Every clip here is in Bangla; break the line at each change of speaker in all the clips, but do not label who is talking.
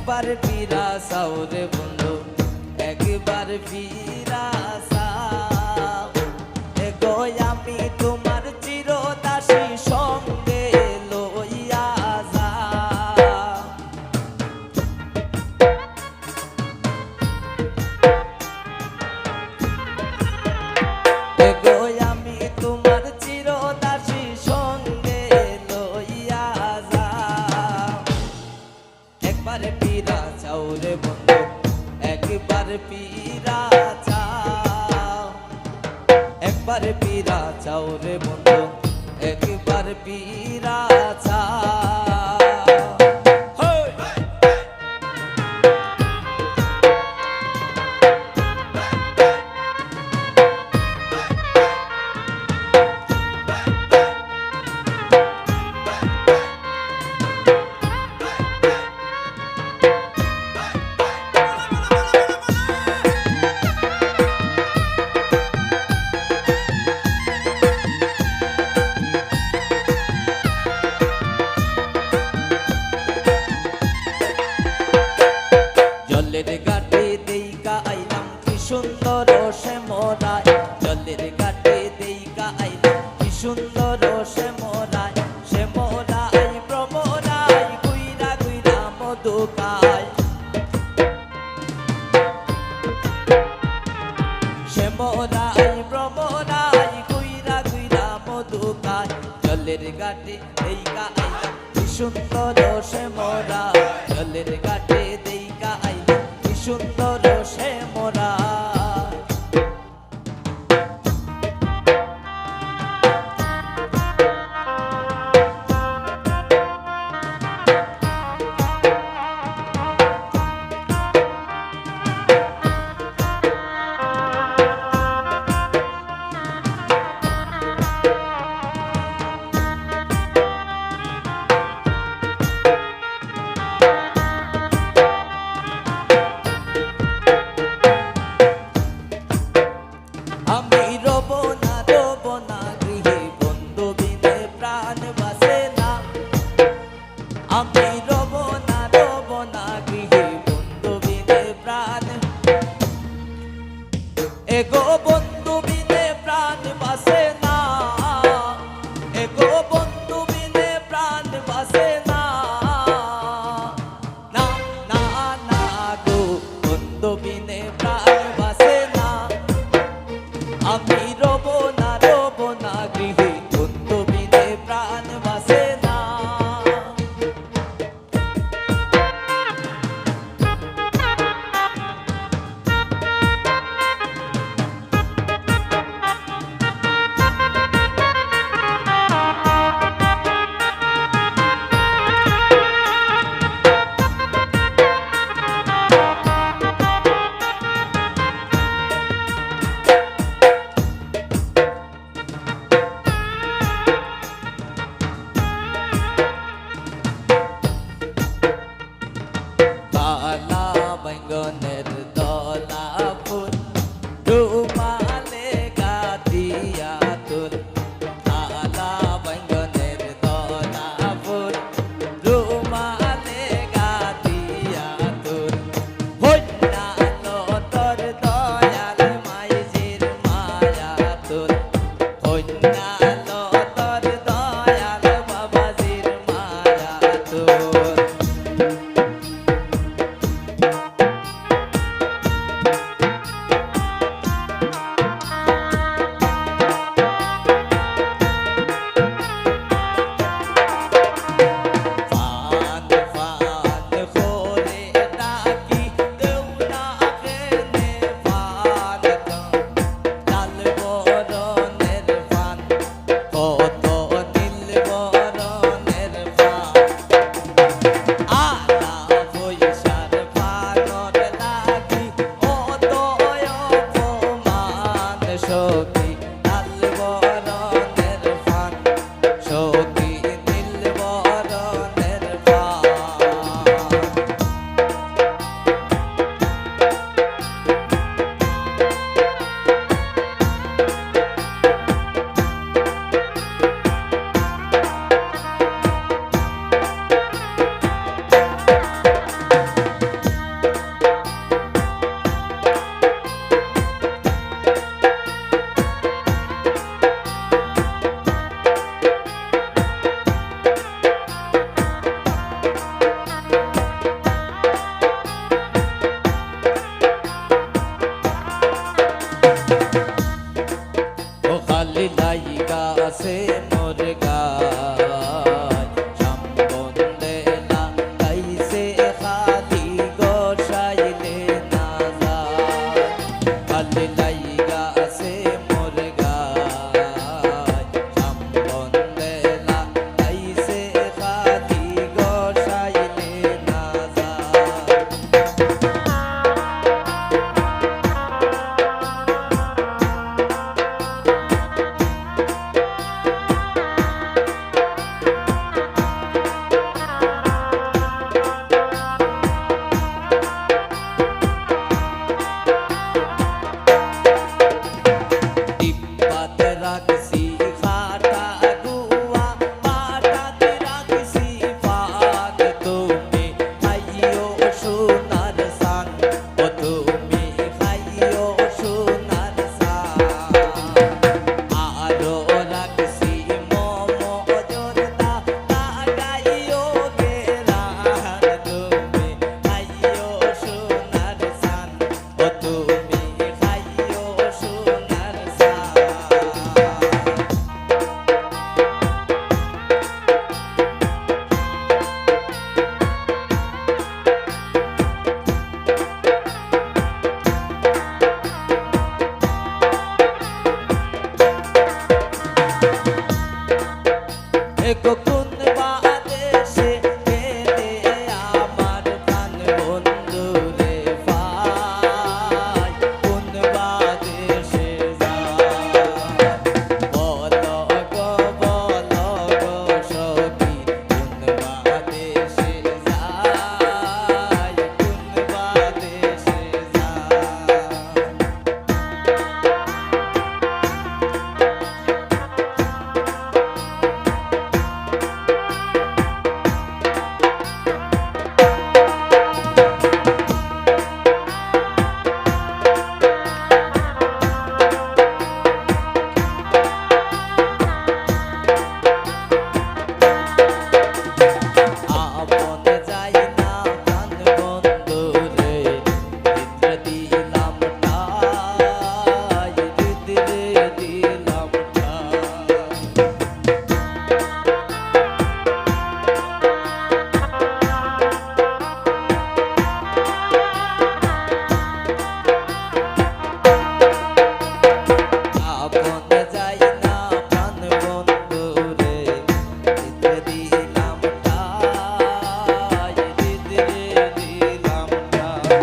একবার ফিরা চাও রে বন্ধু, একবার ফিরা চাও। এগো আমি তোমার চিরদাসী সঙ্গে লইয়া যাও। এগো আমি তোমার চিরদাসী সঙ্গে লইয়া যাও। একবার ফিরা চাও রে বন্ধু, একবার ফিরা চাও। একবার ফিরা চাও রে বন্ধু, একবার ফিরা চাও। জলের ঘাটে দেইকা আইলাম কি সুন্দর শ্যামরায়, জলের ঘাটে দেইকা আইলাম কি সুন্দর শ্যামরায়। শ্যামরায় ভ্রমরায় গুইরা গুইরা মধু খায়। শ্যামরায় ভ্রমরায় গুইরা গুইরা মধু খায়। জলের ঘাটে দেইকা আইলাম কি সুন্দর শ্যামরায়, জলের ঘাটে দেইকা আইলাম কি সুন্দর শ্যামরায়। আমি রব না গৃহে বন্ধু বিনে প্রাণ বাসে না। আমি রব না গৃহে বন্ধু বিনে প্রাণ। এগো বন্ধু বিনে প্রাণ বাসে না। এগো বন্ধু বিনে প্রাণ বাসে না। না না না গো বন্ধু বিনে প্রাণ বাসে না। আমি রব না গৃহে বন্ধু বিনে প্রাণ বাসে না। আছে মোর গায় সম্বন্ধে লাগাইছে খালি গোসাইলে না যায় খালি লাইগা আছে মোর গায় সম্বন্ধে লাগাইছে খালি গোসাইলে না যায় টিপ্পাতে রাখছি খাটা গুয়া পাটাতে রাখছি পাগ তুমি খাইও সোনার সান ও তুমি খাইও সোনার সান আরো রাখছি মোমো জর্দা লাগাইও গেরান তুমি খাইও সোনার সান ও তুমি খাইও সোনার সান এগো কোন বাদেশে গেলে আমার প্রাণ বন্ধু রে ভাই কোন বাদেশে যায় বলো গো সখী কোন বাদেশে যায় কোন বাদেশে যায় আপনে যাই না প্রাণ বন্ধু রে হৃদয় দিলাম ঠাই হৃদয় দিলাম ঠাই আপনে যাই না প্রাণ বন্ধু রে হৃদয় দিলাম ঠাই হৃদয় দিলাম ঠাই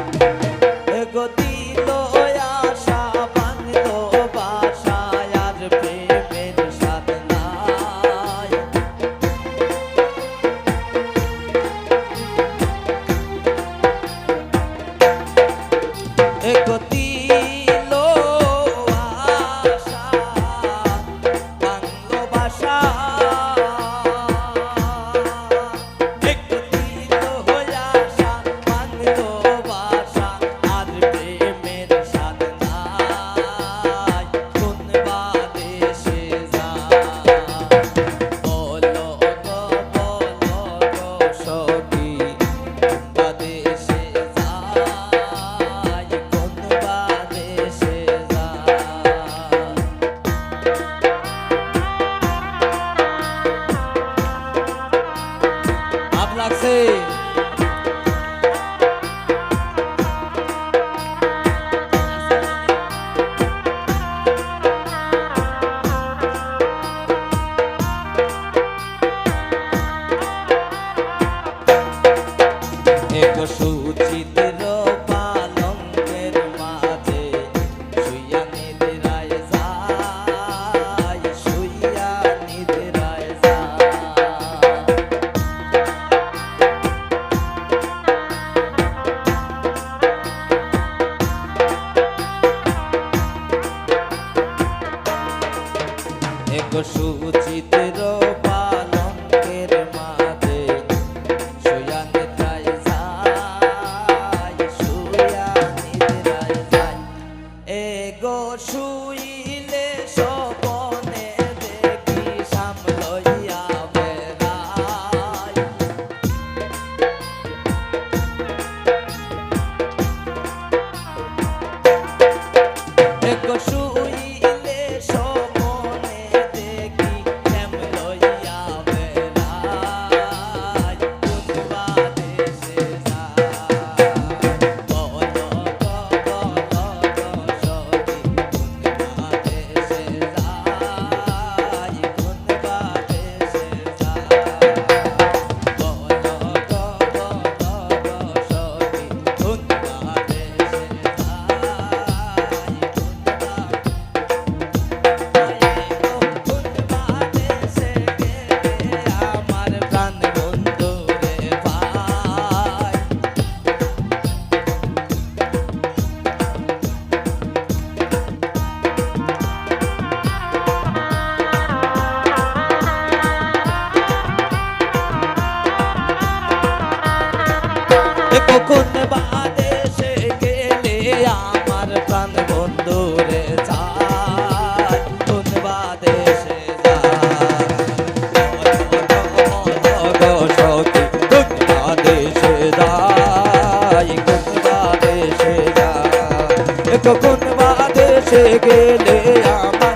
এগো দিল আশা বাঁধলো বাসা আর প্রেমের সাথ নাই এগো দিল আশা বাংলো বাসা এগো দিল আশা বাংলো বাসা আর প্রেমের সাথ নাই কোন বাদেশে যায় বলো গো সখী কোন বাদেশে যায় কোন বাদেশে যায় আপ লাগছে এক সুচিত্র পালঙ্কের মাঝে শুইয়া নিদ্রায় যায় শুইয়া নিদ্রায় যায় এক সুচিত্র পালঙ্কের মাঝে শুইয়া নিদ্রায় যায় কখন বাদেশে গেলে আমার প্রাণ বন্ধুরে যায়, কোন বাদেশে যায় গো সখী, কোন বাদেশে যায়, কোন বাদেশে যায়, কখন বাদেশে গেলে আমার